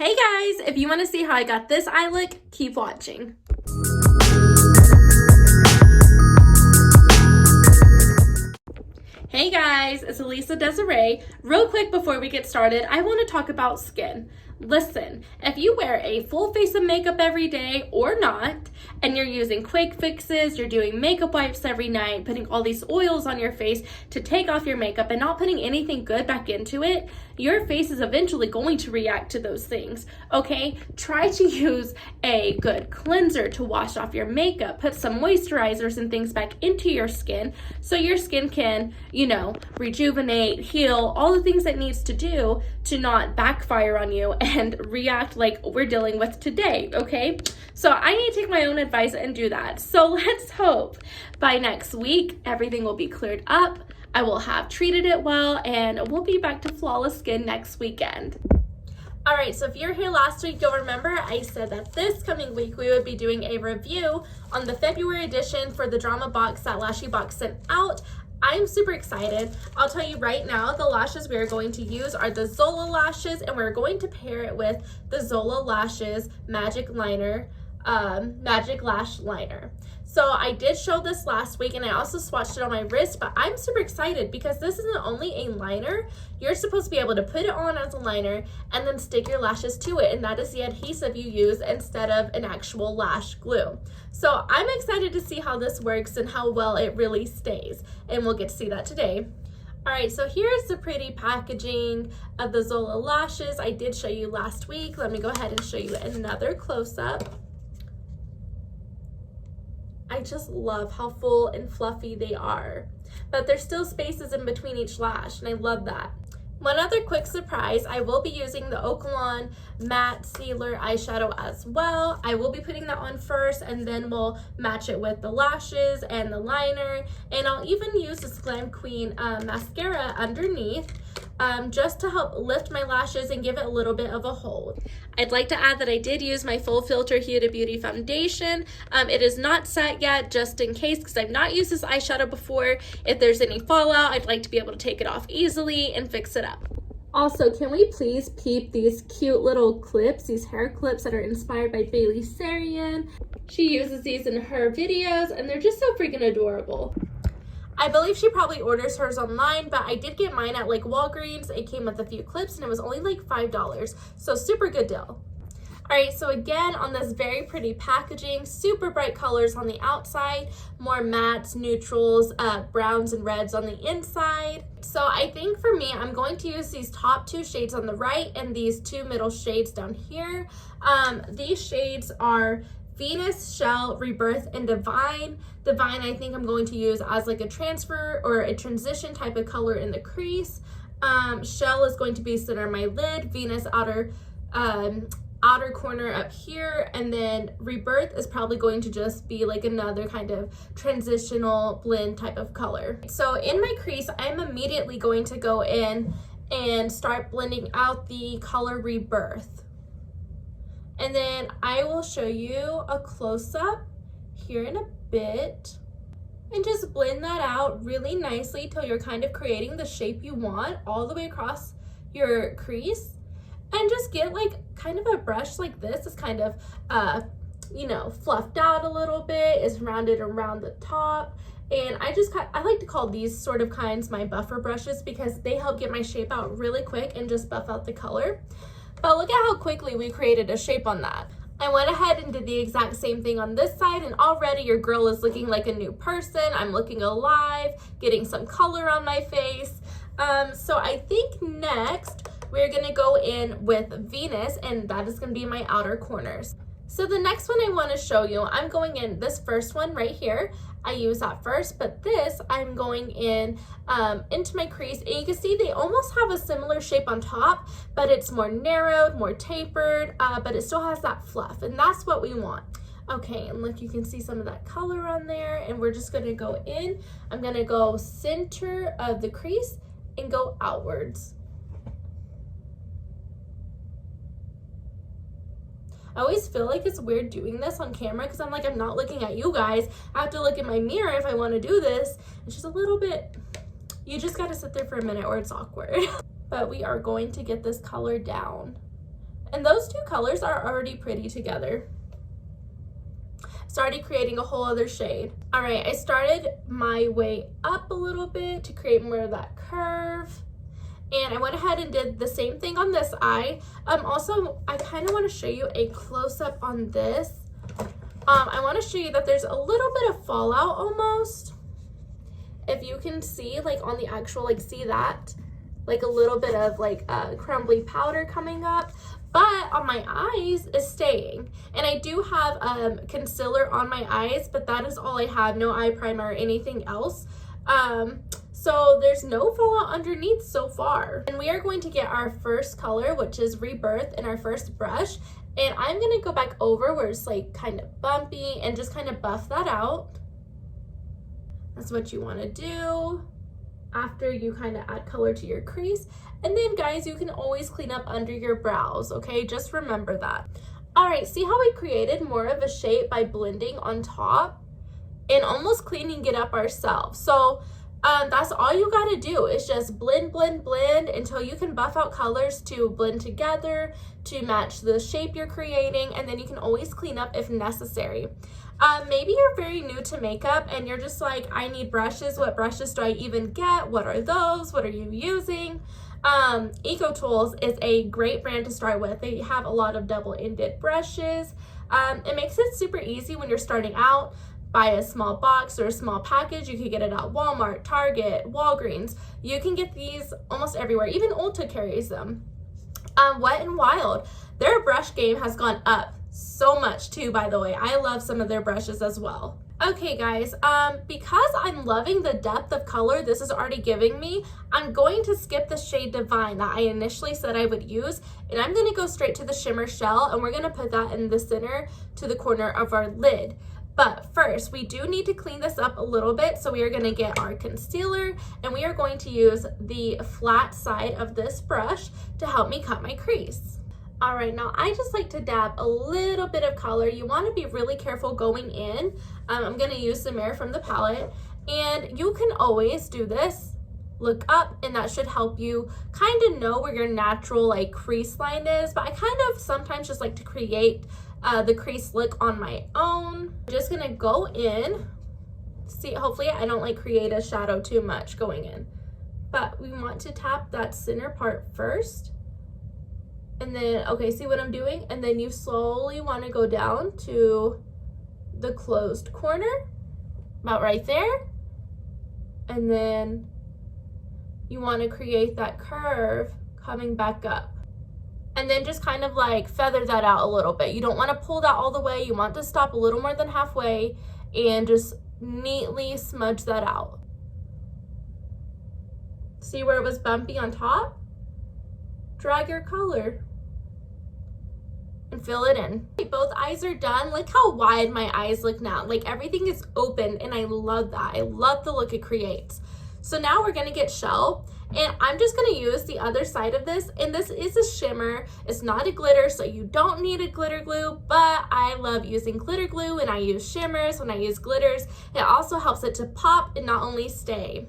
Hey guys, if you want to see how I got this eye look, keep watching. Hey guys, it's Elisa Desiree. Real quick before we get started, I want to talk about skin. Listen, if you wear a full face of makeup every day or not, and you're using quick fixes, you're doing makeup wipes every night, putting all these oils on your face to take off your makeup and not putting anything good back into it, your face is eventually going to react to those things, okay? Try to use a good cleanser to wash off your makeup, put some moisturizers and things back into your skin so your skin can, rejuvenate, heal, all the things it needs to do to not backfire on you and react like we're dealing with today, okay? So I need to take my own advice and do that. So let's hope by next week, everything will be cleared up. I will have treated it well and we'll be back to flawless skin next weekend. All right, so if you're here last week, you'll remember I said that this coming week we would be doing a review on the February edition for the DramaBox that LashyBox sent out. I'm super excited. I'll tell you right now, the lashes we are going to use are the Zola lashes, and we're going to pair it with the Zola Lashes Magic Lash Liner. So I did show this last week, and I also swatched it on my wrist, but I'm super excited because this isn't only a liner. You're supposed to be able to put it on as a liner and then stick your lashes to it, and that is the adhesive you use instead of an actual lash glue. So I'm excited to see how this works and how well it really stays, and we'll get to see that today. All right, so here's the pretty packaging of the Zola lashes I did show you last week. Let me go ahead and show you another close-up. I just love how full and fluffy they are, but there's still spaces in between each lash, and I love that. One other quick surprise, I will be using the Okalan Matte Sealer eyeshadow as well. I will be putting that on first, and then we'll match it with the lashes and the liner, and I'll even use this Glam Queen mascara underneath just to help lift my lashes and give it a little bit of a hold. I'd like to add that I did use my Full Filter Huda Beauty foundation. It is not set yet, just in case, because I've not used this eyeshadow before. If there's any fallout, I'd like to be able to take it off easily and fix it up. Also, can we please peep these cute little clips, these hair clips that are inspired by Bailey Sarian? She uses these in her videos, and they're just so freaking adorable. I believe she probably orders hers online, but I did get mine at like Walgreens. It came with a few clips and it was only like $5, so super good deal. All right, so again, on this very pretty packaging, super bright colors on the outside, more mattes, neutrals, browns and reds on the inside. So I think for me, I'm going to use these top two shades on the right and these two middle shades down here. These shades are Venus, Shell, Rebirth, and Divine. Divine I think I'm going to use as like a transfer or a transition type of color in the crease. Shell is going to be center of my lid, Venus outer corner up here, and then Rebirth is probably going to just be like another kind of transitional blend type of color. So in my crease, I'm immediately going to go in and start blending out the color Rebirth. And then I will show you a close-up here in a bit and just blend that out really nicely till you're kind of creating the shape you want all the way across your crease. And just get like kind of a brush like this is kind of, fluffed out a little bit, is rounded around the top. And I like to call these sort of kinds my buffer brushes because they help get my shape out really quick and just buff out the color. But look at how quickly we created a shape on that. I went ahead and did the exact same thing on this side, and already your girl is looking like a new person. I'm looking alive, getting some color on my face. So I think next we're gonna go in with Venus, and that is gonna be my outer corners. So the next one I wanna show you, I'm going in this first one right here. I use that first, but this I'm going in into my crease, and you can see they almost have a similar shape on top, but it's more narrowed, more tapered, but it still has that fluff, and that's what we want. Okay, and look, you can see some of that color on there, and we're just gonna go in. I'm gonna go center of the crease and go outwards. I always feel like it's weird doing this on camera because I'm not looking at you guys. I have to look in my mirror if I want to do this. It's just a little bit, you just got to sit there for a minute or it's awkward. But we are going to get this color down. And those two colors are already pretty together. Started creating a whole other shade. All right, I started my way up a little bit to create more of that curve. And I went ahead and did the same thing on this eye. Also, I kind of want to show you a close-up on this. I want to show you that there's a little bit of fallout almost. If you can see, like on the actual, like see that? Like a little bit of like crumbly powder coming up. But on my eyes is staying. And I do have concealer on my eyes, but that is all I have. No eye primer or anything else. So there's no fallout underneath so far. And we are going to get our first color, which is Rebirth, in our first brush. And I'm gonna go back over where it's like kind of bumpy and just kind of buff that out. That's what you wanna do after you kind of add color to your crease. And then guys, you can always clean up under your brows, okay? Just remember that. All right, see how we created more of a shape by blending on top and almost cleaning it up ourselves. So that's all you gotta do is just blend, blend, blend until you can buff out colors to blend together to match the shape you're creating, and then you can always clean up if necessary. Maybe you're very new to makeup and you're just like, I need brushes. What brushes do I even get? What are those? What are you using? EcoTools is a great brand to start with. They have a lot of double-ended brushes. It makes it super easy when you're starting out. Buy a small box or a small package. You can get it at Walmart, Target, Walgreens. You can get these almost everywhere. Even Ulta carries them. Wet n Wild, their brush game has gone up so much too, by the way. I love some of their brushes as well. Okay guys, because I'm loving the depth of color this is already giving me, I'm going to skip the shade Divine that I initially said I would use, and I'm gonna go straight to the Shimmer Shell, and we're gonna put that in the center to the corner of our lid. But first, we do need to clean this up a little bit, so we are going to get our concealer, and we are going to use the flat side of this brush to help me cut my crease. All right, now I just like to dab a little bit of color. You want to be really careful going in. I'm going to use the mirror from the palette, and you can always do this. Look up, and that should help you kind of know where your natural like crease line is, but I kind of sometimes just like to create the crease look on my own. I'm just gonna go in. See, hopefully I don't like create a shadow too much going in. But we want to tap that center part first. And then, okay, see what I'm doing? And then you slowly wanna go down to the closed corner, about right there. And then you wanna create that curve coming back up. And then just kind of like feather that out a little bit. You don't want to pull that all the way. You want to stop a little more than halfway and just neatly smudge that out. See where it was bumpy on top? Drag your color and fill it in. Both eyes are done. Look how wide my eyes look now. Like everything is open, and I love that. I love the look it creates. So now we're gonna get shell. And I'm just gonna use the other side of this, and this is a shimmer. It's not a glitter, so you don't need a glitter glue, but I love using glitter glue, and I use shimmers when I use glitters. It also helps it to pop and not only stay.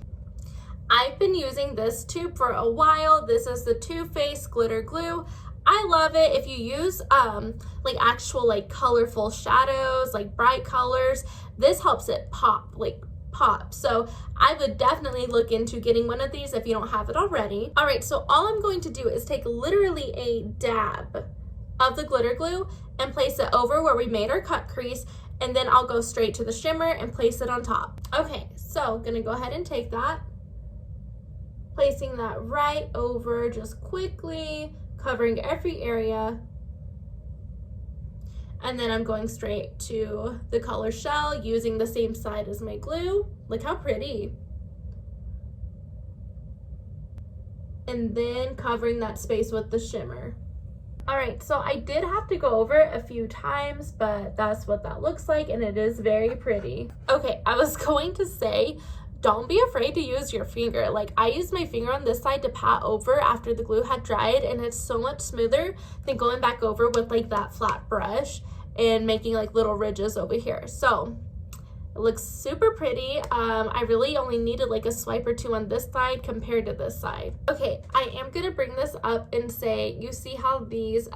I've been using this tube for a while. This is the Too Faced glitter glue. I love it. If you use like actual like colorful shadows, like bright colors, this helps it pop, like pop. So I would definitely look into getting one of these if you don't have it already. All right, so all I'm going to do is take literally a dab of the glitter glue and place it over where we made our cut crease, and then I'll go straight to the shimmer and place it on top. Okay, so gonna go ahead and take that, placing that right over, just quickly covering every area. And then I'm going straight to the color shell using the same side as my glue. Look how pretty. And then covering that space with the shimmer. All right, so I did have to go over it a few times, but that's what that looks like, and it is very pretty. Okay, I was going to say, don't be afraid to use your finger. Like I used my finger on this side to pat over after the glue had dried, and it's so much smoother than going back over with like that flat brush and making like little ridges over here. So It looks super pretty. I really only needed like a swipe or two on this side compared to this side. Okay, I am gonna bring this up and say, you see how these,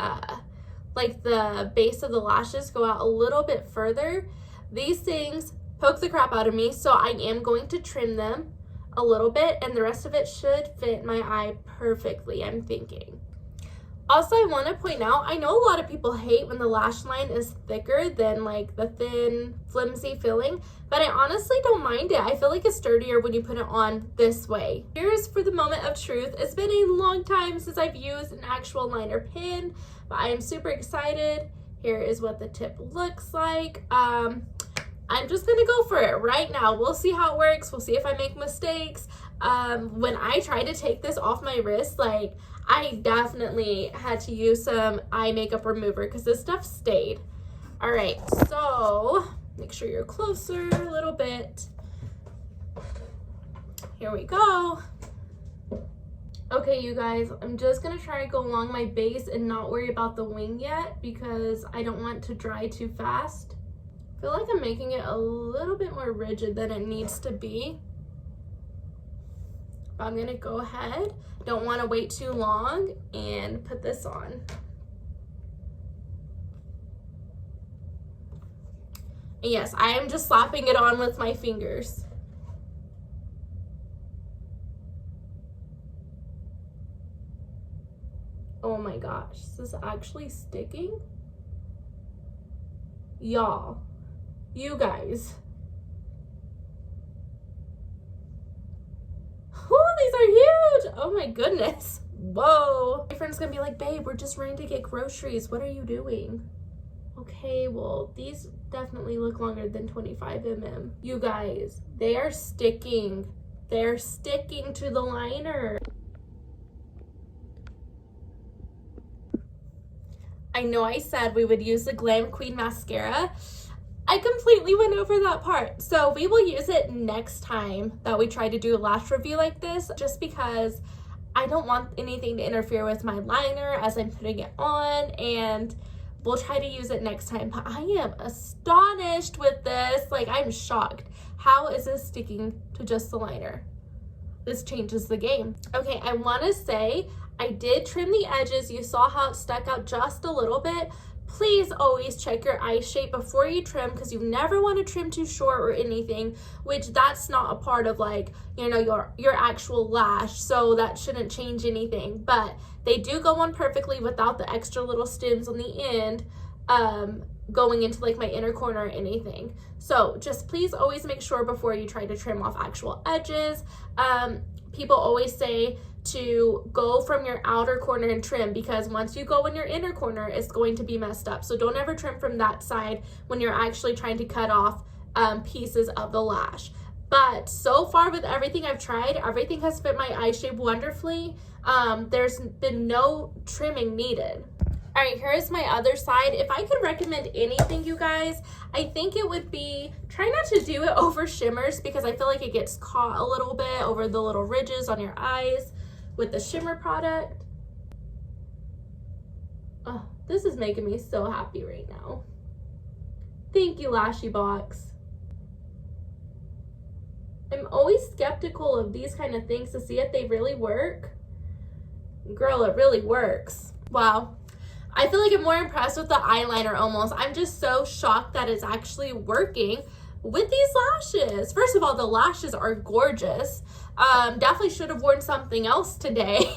like the base of the lashes go out a little bit further? These things poke the crap out of me, so I am going to trim them a little bit, and the rest of it should fit my eye perfectly, I'm thinking. Also, I want to point out, I know a lot of people hate when the lash line is thicker than like the thin, flimsy filling, but I honestly don't mind it. I feel like it's sturdier when you put it on this way. Here's for the moment of truth. It's been a long time since I've used an actual liner pen, but I am super excited. Here is what the tip looks like. I'm just gonna go for it right now. We'll see how it works. We'll see if I make mistakes. When I tried to take this off my wrist, like, I definitely had to use some eye makeup remover because this stuff stayed. All right, so make sure you're closer a little bit. Here we go. Okay, you guys, I'm just gonna try to go along my base and not worry about the wing yet because I don't want to dry too fast. I feel like I'm making it a little bit more rigid than it needs to be. I'm gonna go ahead, don't want to wait too long, and put this on. And yes, I am just slapping it on with my fingers. Oh my gosh, this is actually sticking? Y'all, you guys. Oh, these are huge. Oh my goodness. Whoa. My friend's gonna be like, babe, we're just running to get groceries. What are you doing? Okay, well, these definitely look longer than 25 mm. You guys, they are sticking. They're sticking to the liner. I know I said we would use the Glam Queen mascara. I completely went over that part. So we will use it next time that we try to do a lash review like this, just because I don't want anything to interfere with my liner as I'm putting it on, and we'll try to use it next time. But I am astonished with this. Like, I'm shocked. How is this sticking to just the liner? This changes the game. Okay, I want to say I did trim the edges. You saw how it stuck out just a little bit. Please always check your eye shape before you trim, because you never want to trim too short or anything, which that's not a part of, like, you know, your actual lash, so that shouldn't change anything. But they do go on perfectly without the extra little stems on the end going into like my inner corner or anything. So just please always make sure before you try to trim off actual edges. People always say to go from your outer corner and trim, because once you go in your inner corner, it's going to be messed up. So don't ever trim from that side when you're actually trying to cut off pieces of the lash. But so far with everything I've tried, everything has fit my eye shape wonderfully. There's been no trimming needed. All right, here's my other side. If I could recommend anything, you guys, I think it would be try not to do it over shimmers, because I feel like it gets caught a little bit over the little ridges on your eyes with the shimmer product. Oh, this is making me so happy right now. Thank you, LashyBox. I'm always skeptical of these kind of things to see if they really work. Girl, it really works. Wow. I feel like I'm more impressed with the eyeliner almost. I'm just so shocked that it's actually working with these lashes. First of all, the lashes are gorgeous. Definitely should have worn something else today,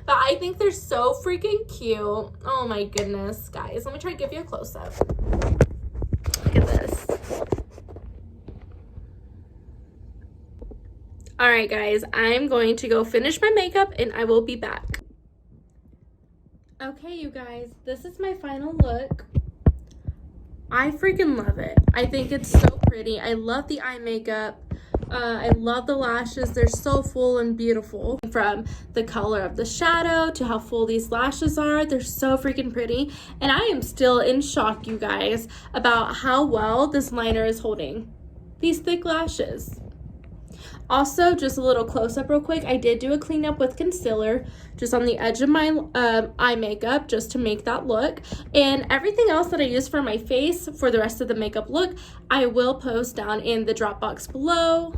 but I think they're so freaking cute. Oh my goodness, guys. Let me try to give you a close-up. Look at this. All right, guys, I'm going to go finish my makeup and I will be back. Okay, you guys, this is my final look. I freaking love it. I think it's so pretty. I love the eye makeup. I love the lashes. They're so full and beautiful. From the color of the shadow to how full these lashes are, they're so freaking pretty. And I am still in shock, you guys, about how well this liner is holding these thick lashes. Also, just a little close-up real quick, I did do a cleanup with concealer just on the edge of my eye makeup just to make that look. And everything else that I use for my face for the rest of the makeup look, I will post down in the drop box below.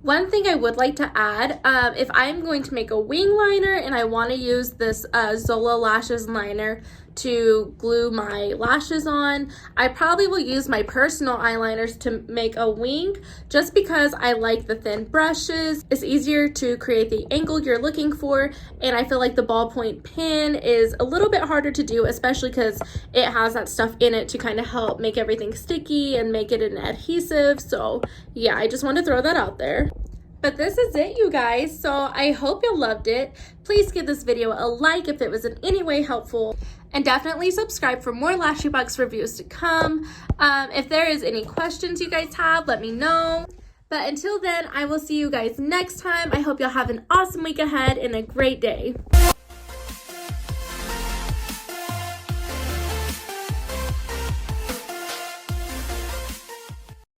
One thing I would like to add, if I'm going to make a wing liner and I want to use this Zola lashes liner to glue my lashes on, I probably will use my personal eyeliners to make a wing just because I like the thin brushes. It's easier to create the angle you're looking for, and I feel like the ballpoint pen is a little bit harder to do, especially because it has that stuff in it to kind of help make everything sticky and make it an adhesive. So yeah, I just want to throw that out there. But this is it, you guys. So I hope you loved it. Please give this video a like if it was in any way helpful. And definitely subscribe for more LashyBox reviews to come. If there is any questions you guys have, let me know. But until then, I will see you guys next time. I hope y'all have an awesome week ahead and a great day.